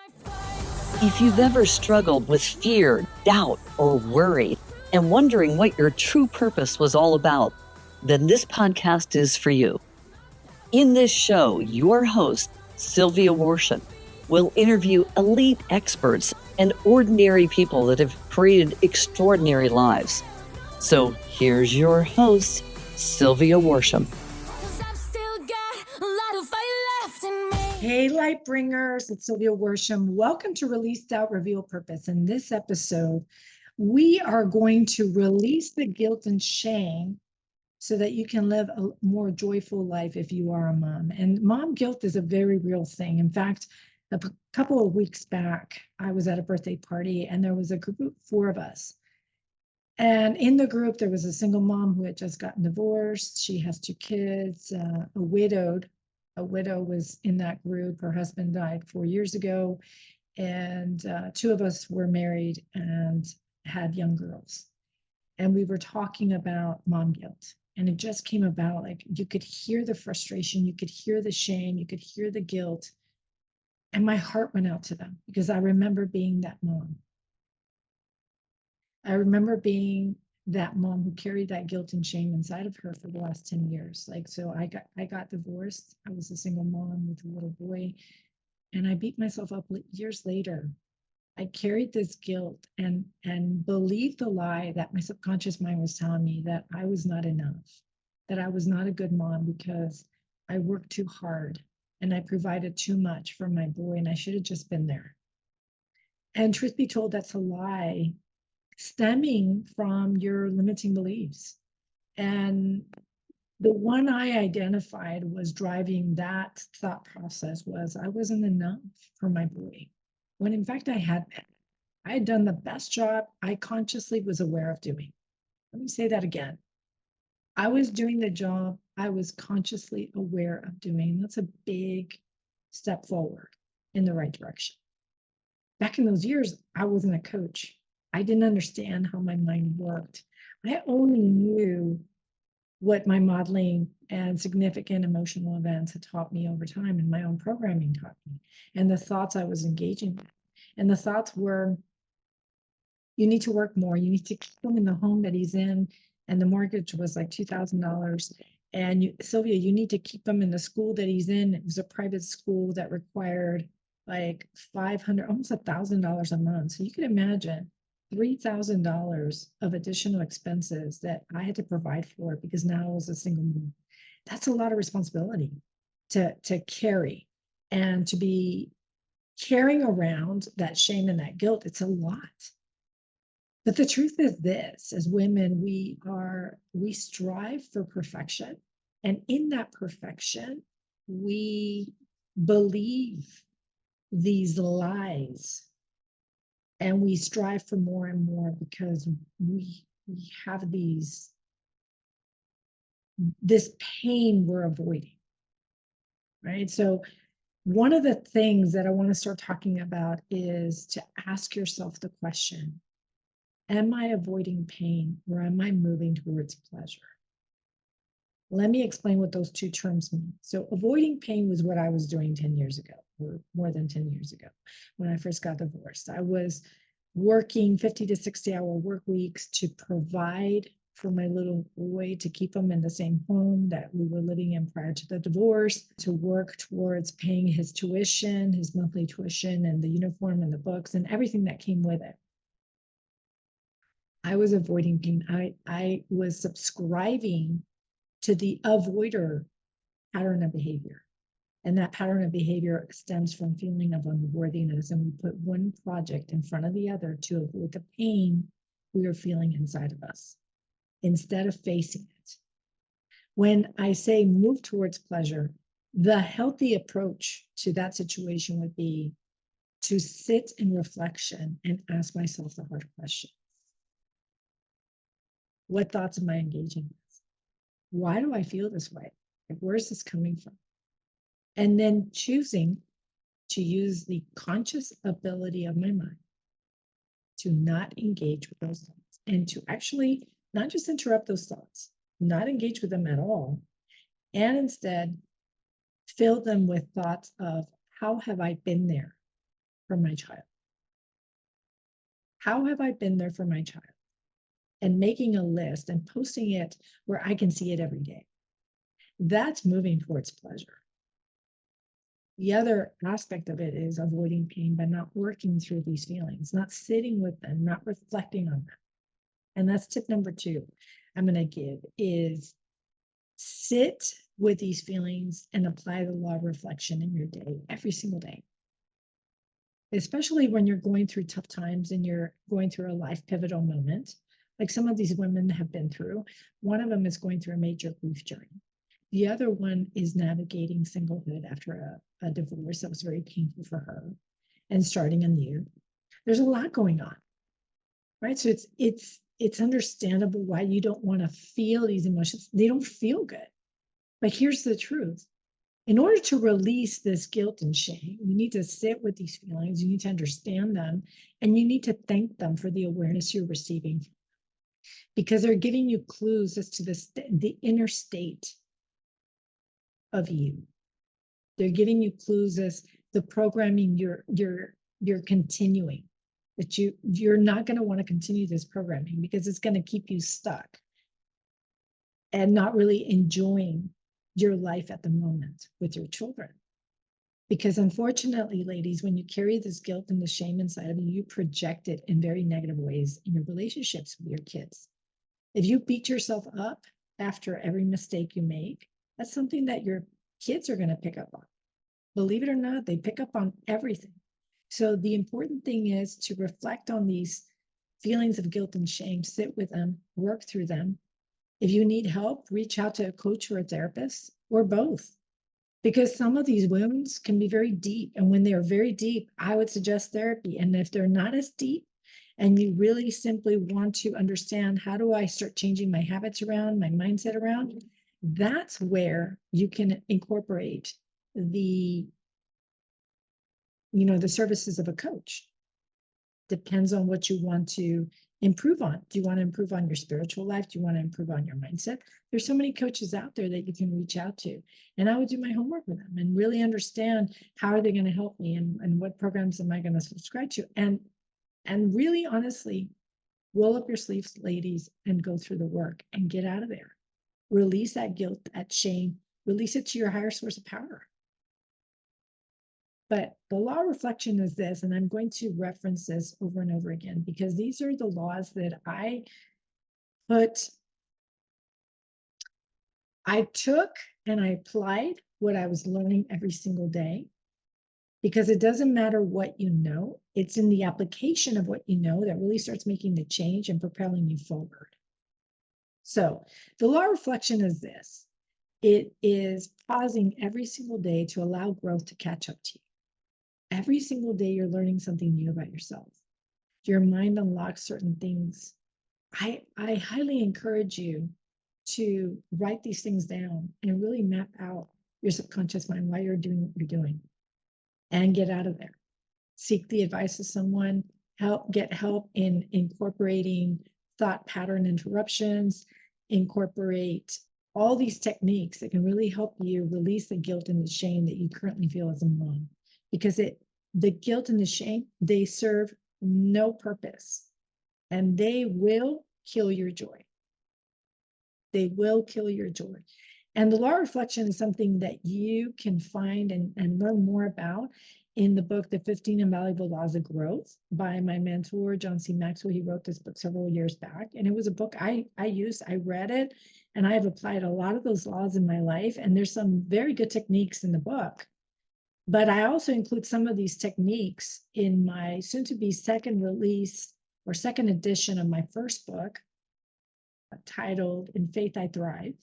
If you've ever struggled with fear, doubt, or worry, and wondering what your true purpose was all about, then this podcast is for you. In this show, your host, Sylvia Worsham, will interview elite experts and ordinary people that have created extraordinary lives. So here's your host, Sylvia Worsham. Hey, light bringers, it's Sylvia Worsham. Welcome to Release Doubt, Reveal Purpose. In this episode, we are going to release the guilt and shame so that you can live a more joyful life if you are a mom. And mom guilt is a very real thing. In fact, a couple of weeks back, I was at a birthday party and there was a group of 4 of us. And in the group, there was a single mom who had just gotten divorced. She has 2 kids, a widow was in that group. Her husband died 4 years ago, and 2 of us were married and had young girls. And we were talking about mom guilt. And it just came about, like, you could hear the frustration, you could hear the shame, you could hear the guilt. And my heart went out to them because I remember being that mom. I remember being that mom who carried that guilt and shame inside of her for the last 10 years. Like, so I got divorced. I was a single mom with a little boy, and I beat myself up years later. I carried this guilt and believed the lie that my subconscious mind was telling me, that I was not enough, that I was not a good mom because I worked too hard and I provided too much for my boy and I should have just been there. And truth be told, that's a lie stemming from your limiting beliefs. And the one I identified was driving that thought process was I wasn't enough for my boy, when in fact I had been. I had done the best job I consciously was aware of doing. Let me say that again. I was doing the job I was consciously aware of doing. That's a big step forward in the right direction. Back in those years, I wasn't a coach. I didn't understand how my mind worked. I only knew what my modeling and significant emotional events had taught me over time, and my own programming taught me, and the thoughts I was engaging with. And the thoughts were, you need to work more. You need to keep him in the home that he's in. And the mortgage was like $2,000. And Sylvia, you need to keep him in the school that he's in. It was a private school that required like $500, almost $1,000 a month. So you can imagine $3,000 of additional expenses that I had to provide for because now I was a single mom. That's a lot of responsibility to carry, and to be carrying around that shame and that guilt. It's a lot. But the truth is this: as women, we strive for perfection. And in that perfection, we believe these lies. And we strive for more and more because we have this pain we're avoiding, right? So one of the things that I want to start talking about is to ask yourself the question, am I avoiding pain or am I moving towards pleasure? Let me explain what those 2 terms mean. So avoiding pain was what I was doing 10 years ago, or more than 10 years ago, when I first got divorced. I was working 50 to 60-hour work weeks to provide for my little boy, to keep him in the same home that we were living in prior to the divorce, to work towards paying his tuition, his monthly tuition, and the uniform and the books and everything that came with it. I was avoiding pain. I was subscribing to the avoider pattern of behavior. And that pattern of behavior stems from feeling of unworthiness. And we put one project in front of the other to avoid the pain we are feeling inside of us, instead of facing it. When I say move towards pleasure, the healthy approach to that situation would be to sit in reflection and ask myself the hard question. What thoughts am I engaging with? Why do I feel this way? Like, where's this coming from? And then choosing to use the conscious ability of my mind to not engage with those thoughts, and to actually not just interrupt those thoughts, not engage with them at all, and instead fill them with thoughts of, how have I been there for my child? How have I been there for my child? And making a list and posting it where I can see it every day. That's moving towards pleasure. The other aspect of it is avoiding pain by not working through these feelings, not sitting with them, not reflecting on them. And that's tip number 2 I'm going to give is sit with these feelings and apply the law of reflection in your day every single day. Especially when you're going through tough times and you're going through a life pivotal moment, like some of these women have been through. One of them is going through a major grief journey. The other one is navigating singlehood after a divorce that was very painful for her and starting anew. There's a lot going on, right? So it's understandable why you don't want to feel these emotions. They don't feel good. But here's the truth. In order to release this guilt and shame, you need to sit with these feelings, you need to understand them, and you need to thank them for the awareness you're receiving, because they're giving you clues as to the inner state of you. They're giving you clues as the programming you're continuing, that you're not going to want to continue this programming because it's going to keep you stuck and not really enjoying your life at the moment with your children. Because unfortunately, ladies, when you carry this guilt and the shame inside of you, you project it in very negative ways in your relationships with your kids. If you beat yourself up after every mistake you make, that's something that your kids are going to pick up on. Believe it or not, they pick up on everything. So the important thing is to reflect on these feelings of guilt and shame, sit with them, work through them. If you need help, reach out to a coach or a therapist or both, because some of these wounds can be very deep. And when they're very deep, I would suggest therapy. And if they're not as deep and you really simply want to understand, how do I start changing my habits around, my mindset around, that's where you can incorporate the services of a coach. Depends on what you want to improve on. Do you want to improve on your spiritual life? Do you want to improve on your mindset? There's so many coaches out there that you can reach out to. And I would do my homework with them and really understand how are they going to help me and what programs am I going to subscribe to? And really honestly, roll up your sleeves, ladies, and go through the work and get out of there. Release that guilt, that shame, release it to your higher source of power. But the law of reflection is this, and I'm going to reference this over and over again, because these are the laws that I took and I applied what I was learning every single day, because it doesn't matter what you know, it's in the application of what you know that really starts making the change and propelling you forward. So the law of reflection is this. It is pausing every single day to allow growth to catch up to you. Every single day, you're learning something new about yourself. Your mind unlocks certain things. I highly encourage you to write these things down and really map out your subconscious mind, why you're doing what you're doing, and get out of there. Seek the advice of someone, get help in incorporating thought pattern interruptions, incorporate all these techniques that can really help you release the guilt and the shame that you currently feel as a mom. Because the guilt and the shame, they serve no purpose, and they will kill your joy. They will kill your joy. And the law of reflection is something that you can find and learn more about in the book, The 15 Invaluable Laws of Growth, by my mentor, John C. Maxwell. He wrote this book several years back, and it was a book I used. I read it, and I have applied a lot of those laws in my life, and there's some very good techniques in the book. But I also include some of these techniques in my soon-to-be second release or second edition of my first book, titled In Faith I Thrive.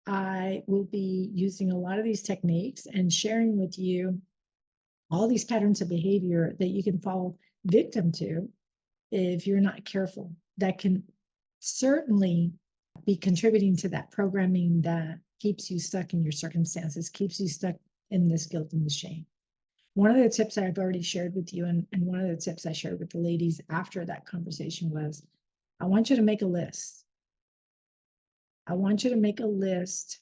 I will be using a lot of these techniques and sharing with you all these patterns of behavior that you can fall victim to if you're not careful. That can certainly be contributing to that programming that keeps you stuck in your circumstances, keeps you stuck in this guilt and the shame. One of the tips I've already shared with you, and one of the tips I shared with the ladies after that conversation was, I want you to make a list. I want you to make a list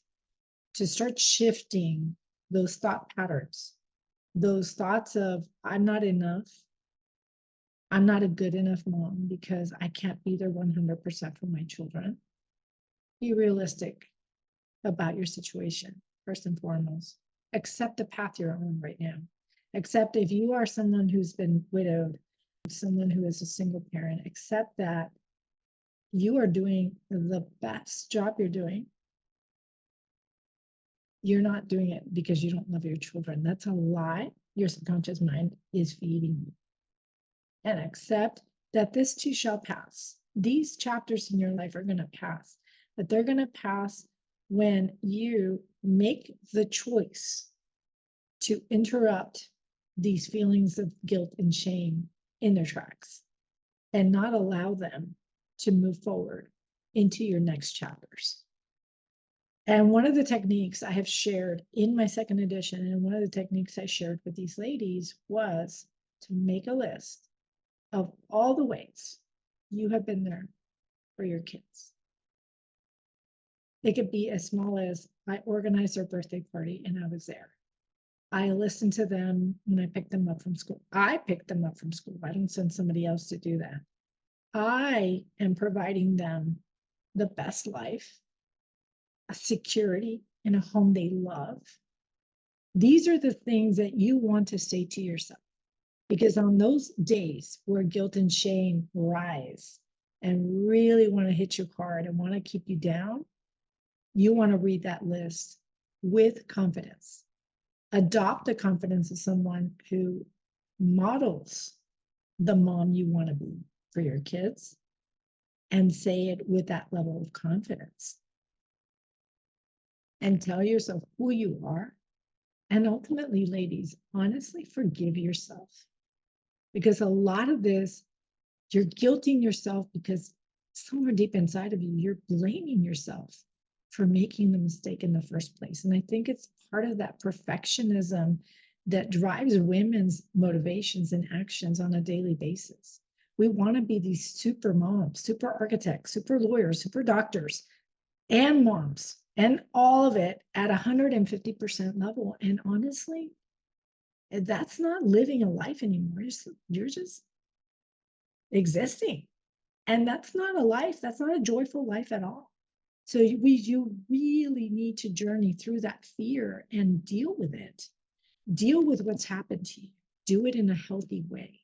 to start shifting those thought patterns those thoughts of, I'm not enough. I'm not a good enough mom because I can't be there 100% for my children. Be realistic about your situation, first and foremost. Accept the path you're on right now. Accept if you are someone who's been widowed, someone who is a single parent, accept that you are doing the best job you're doing. You're not doing it because you don't love your children. That's a lie your subconscious mind is feeding you. And accept that this too shall pass. These chapters in your life are going to pass, but they're going to pass when you make the choice to interrupt these feelings of guilt and shame in their tracks and not allow them to move forward into your next chapters. And one of the techniques I have shared in my second edition, and one of the techniques I shared with these ladies, was to make a list of all the ways you have been there for your kids. It could be as small as, I organized their birthday party and I was there. I listened to them when I picked them up from school. I picked them up from school. I don't send somebody else to do that. I am providing them the best life, a security in a home they love. These are the things that you want to say to yourself, because on those days where guilt and shame rise and really want to hit you hard and want to keep you down, you want to read that list with confidence. Adopt the confidence of someone who models the mom you want to be for your kids, and say it with that level of confidence. And tell yourself who you are. And ultimately, ladies, honestly, forgive yourself. Because a lot of this, you're guilting yourself because somewhere deep inside of you, you're blaming yourself for making the mistake in the first place. And I think it's part of that perfectionism that drives women's motivations and actions on a daily basis. We want to be these super moms, super architects, super lawyers, super doctors, and moms, and all of it at 150% level. And honestly, that's not living a life anymore. You're just existing. And that's not a life. That's not a joyful life at all. So you really need to journey through that fear and deal with it. Deal with what's happened to you. Do it in a healthy way.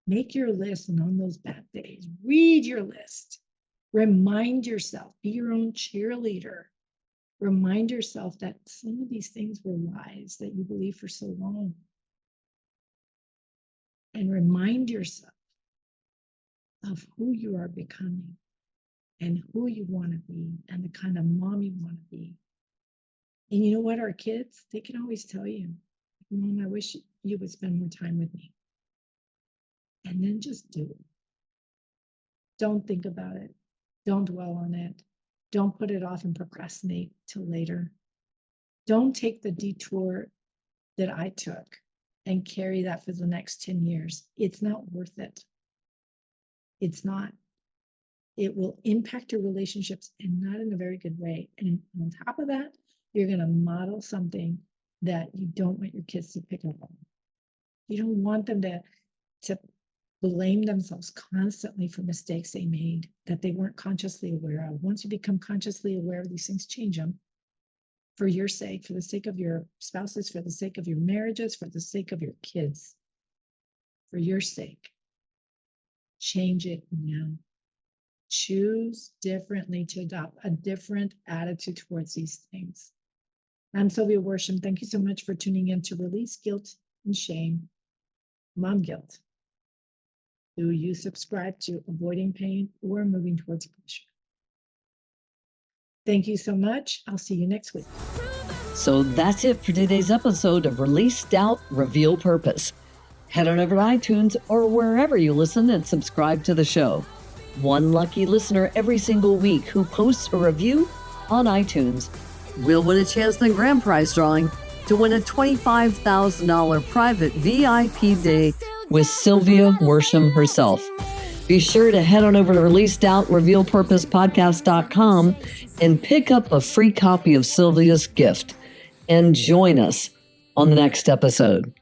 Make your list, and on those bad days, read your list. Remind yourself, be your own cheerleader. Remind yourself that some of these things were lies that you believed for so long. And remind yourself of who you are becoming and who you want to be and the kind of mom you want to be. And you know what, our kids, they can always tell you, Mom, I wish you would spend more time with me. And then just do it. Don't think about it. Don't dwell on it. Don't put it off and procrastinate till later. Don't take the detour that I took and carry that for the next 10 years. It's not worth it. It's not. It will impact your relationships, and not in a very good way. And on top of that, you're going to model something that you don't want your kids to pick up on. You don't want them to blame themselves constantly for mistakes they made that they weren't consciously aware of. Once you become consciously aware of these things, change them for your sake, for the sake of your spouses, for the sake of your marriages, for the sake of your kids, for your sake. Change it now. Choose differently to adopt a different attitude towards these things. I'm Sylvia Worsham. Thank you so much for tuning in to Release Guilt and Shame, Mom Guilt. Do you subscribe to Avoiding Pain or Moving Towards Pleasure? Thank you so much. I'll see you next week. So that's it for today's episode of Release Doubt, Reveal Purpose. Head on over to iTunes or wherever you listen and subscribe to the show. One lucky listener every single week who posts a review on iTunes will win a chance in the grand prize drawing to win a $25,000 private VIP day with Sylvia Worsham herself. Be sure to head on over to releasedoubtrevealpurposepodcast.com and pick up a free copy of Sylvia's gift and join us on the next episode.